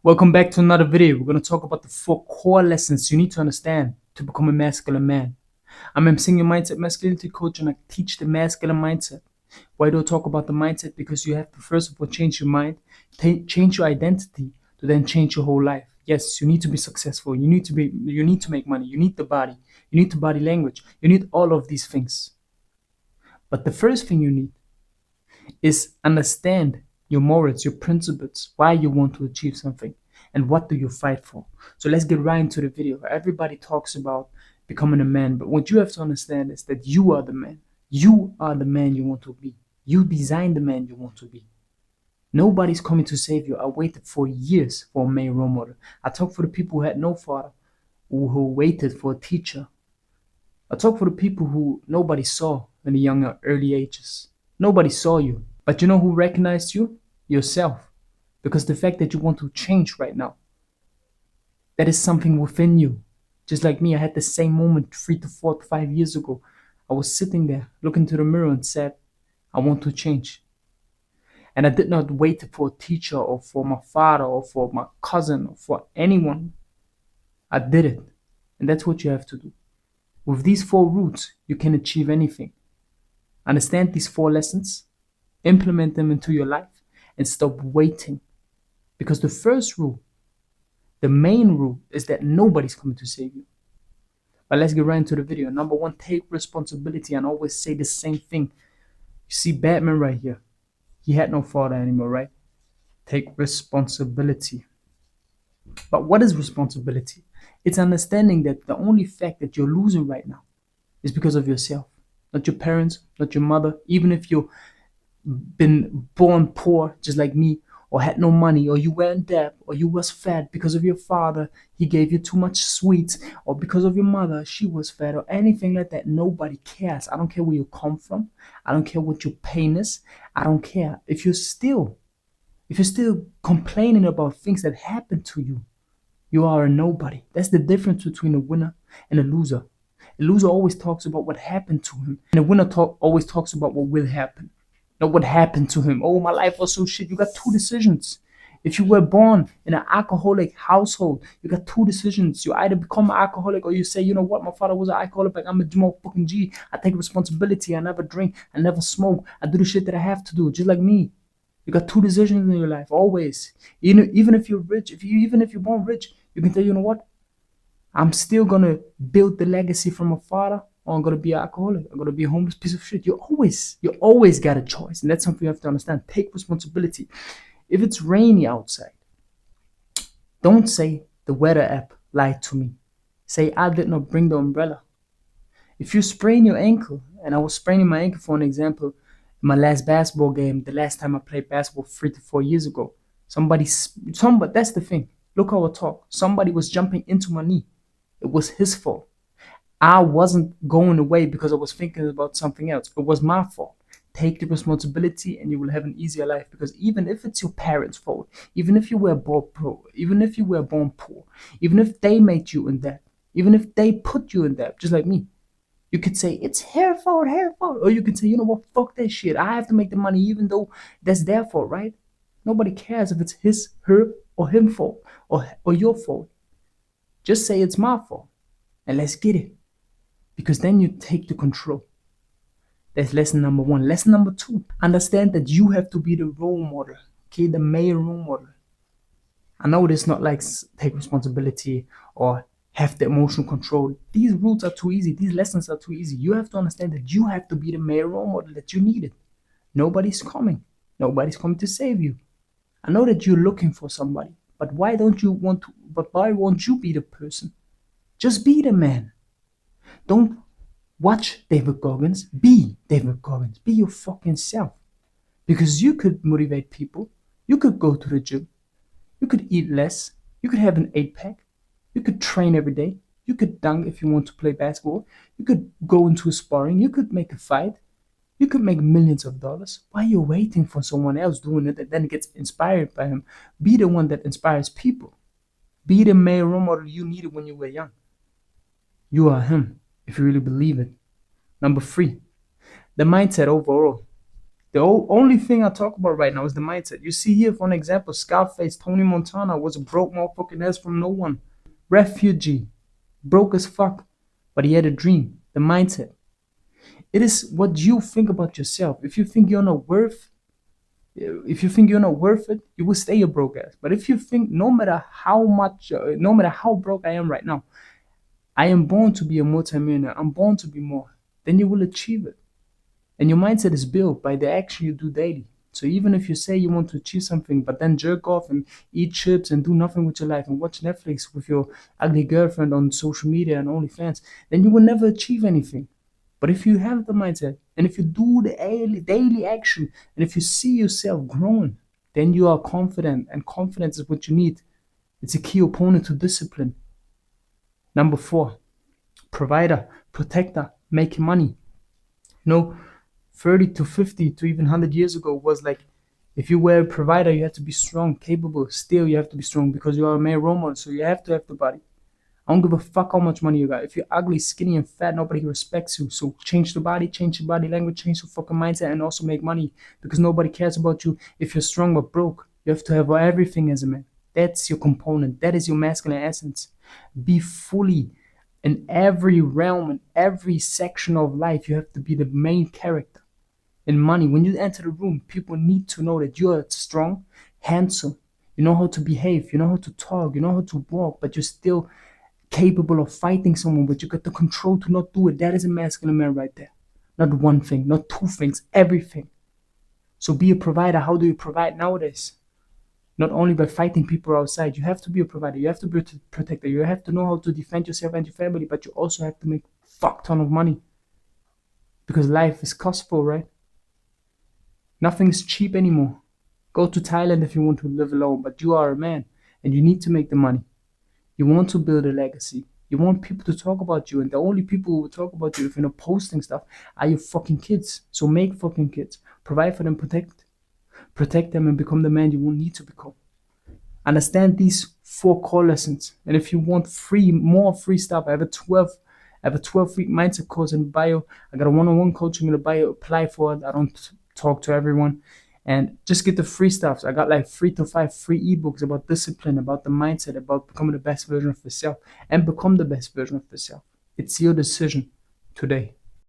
Welcome back to another video. We're going to talk about the 4 core lessons you need to understand to become a masculine man. I'm emceeing your mindset masculinity coach, and I teach the masculine mindset. Why do I talk about the mindset? Because you have to first of all change your mind, change your identity to then change your whole life. Yes, you need to be successful. You need to make money. You need the body. You need the body language. You need all of these things. But the first thing you need is understand your morals, your principles, why you want to achieve something, and what do you fight for. So let's get right into the video. Everybody talks about becoming a man, but what you have to understand is that you are the man. You are the man you want to be. You design the man you want to be. Nobody's coming to save you. I waited for years for a male role model. I talked for the people who had no father, who waited for a teacher. I talk for the people who nobody saw in the young early ages. Nobody saw you. But you know who recognized you? Yourself. Because the fact that you want to change right now, that is something within you. Just like me, I had the same moment 3 to 4 to 5 years ago. I was sitting there looking to the mirror and said, I want to change. And I did not wait for a teacher or for my father or for my cousin or for anyone. I did it. And that's what you have to do. With these 4 routes, you can achieve anything. Understand these 4 lessons, implement them into your life, and stop waiting. Because the first rule, the main rule, is that nobody's coming to save you. But let's get right into the video. Number 1, take responsibility, and always say the same thing. You see Batman right here. He had no father anymore, right? Take responsibility. But what is responsibility? It's understanding that the only fact that you're losing right now is because of yourself. Not your parents, not your mother. Even if you've been born poor, just like me, or had no money, or you were in debt, or you was fat because of your father, he gave you too much sweets, or because of your mother, she was fat, or anything like that, nobody cares. I don't care where you come from. I don't care what your pain is. I don't care. If you're still complaining about things that happened to you, you are a nobody. That's the difference between a winner and a loser. A loser always talks about what happened to him, and a winner always talks about what will happen, not what happened to him. Oh, my life was so shit. You got 2 decisions. If you were born in an alcoholic household, you got 2 decisions. You either become an alcoholic, or you say, you know what, my father was an alcoholic, but I'm a motherfucking G. I take responsibility. I never drink. I never smoke. I do the shit that I have to do, just like me. You got 2 decisions in your life, always. Even if you're rich, even if you're born rich, you can tell, you know what, I'm still gonna build the legacy from my father, or I'm gonna be an alcoholic. I'm gonna be a homeless piece of shit. You always got a choice, and that's something you have to understand. Take responsibility. If it's rainy outside, don't say the weather app lied to me. Say I did not bring the umbrella. If you sprain your ankle, and I was spraining my ankle for an example, in my last basketball game, the last time I played basketball 3 to 4 years ago, somebody, that's the thing. Look how I talk. Somebody was jumping into my knee. It was his fault. I wasn't going away because I was thinking about something else. It was my fault. Take the responsibility, and you will have an easier life. Because even if it's your parents' fault, even if you were born poor, even if you were born poor, even if they made you in debt, even if they put you in debt, just like me, you could say it's her fault, or you can say, you know what, fuck that shit. I have to make the money, even though that's their fault, right? Nobody cares if it's his, her, or him fault, or your fault. Just say it's my fault, and let's get it. Because then you take the control. That's lesson number 1. Lesson number 2, understand that you have to be the role model, okay, the male role model. I know it's not like take responsibility or have the emotional control. These routes are too easy. These lessons are too easy. You have to understand that you have to be the male role model that you needed. Nobody's coming. Nobody's coming to save you. I know that you're looking for somebody, but why won't you be the person? Just be the man. Don't watch David Goggins. Be David Goggins. Be your fucking self. Because you could motivate people. You could go to the gym. You could eat less. You could have an 8-pack. You could train every day. You could dunk if you want to play basketball. You could go into sparring. You could make a fight. You could make millions of dollars. Why are you waiting for someone else doing it and then gets inspired by him? Be the one that inspires people. Be the male role model you needed when you were young. You are him, if you really believe it. Number 3, the mindset overall. The only thing I talk about right now is the mindset. You see here, for an example, Scarface, Tony Montana was a broke motherfucking ass from no one. Refugee, broke as fuck, but he had a dream. The mindset. It is what you think about yourself. If you think you're not worth it, you will stay a broke ass. But if you think no matter how broke I am right now, I am born to be a multimillionaire, I'm born to be more, then you will achieve it. And your mindset is built by the action you do daily. So even if you say you want to achieve something, but then jerk off and eat chips and do nothing with your life and watch Netflix with your ugly girlfriend on social media and OnlyFans, then you will never achieve anything. But if you have the mindset and if you do the daily action and if you see yourself growing, then you are confident, and confidence is what you need. It's a key opponent to discipline. Number 4, provider, protector, making money. 30 to 50 to even 100 years ago was like, if you were a provider, you had to be strong, capable. Still, you have to be strong because you are a male role model, so you have to have the body. I don't give a fuck how much money you got. If you're ugly, skinny, and fat, nobody respects you. So change the body, change your body language, change your fucking mindset, and also make money because nobody cares about you if you're strong but broke. You have to have everything as a man. That's your component. That is your masculine essence. Be fully in every realm, in every section of life. You have to be the main character. In money, when you enter the room, people need to know that you're strong, handsome, you know how to behave, you know how to talk, you know how to walk, but you're still capable of fighting someone, but you got the control to not do it. That is a masculine man right there. Not one thing, not two things, everything. So be a provider. How do you provide nowadays? Not only by fighting people outside. You have to be a provider. You have to be a protector. You have to know how to defend yourself and your family, but you also have to make a fuck ton of money. Because life is costful, right? Nothing's cheap anymore. Go to Thailand if you want to live alone, but you are a man and you need to make the money. You want to build a legacy. You want people to talk about you, and the only people who will talk about you if you're not posting stuff are your fucking kids. So make fucking kids. Provide for them, protect them, and become the man you will need to become. Understand these 4 core lessons. And if you want more free stuff, I have a 12-week mindset course in bio. I got a one-on-one coaching in the bio. Apply for it. I don't talk to everyone, and just get the free stuff. So I got like 3 to 5 free ebooks about discipline, about the mindset, about becoming the best version of yourself, and become the best version of yourself. It's your decision today.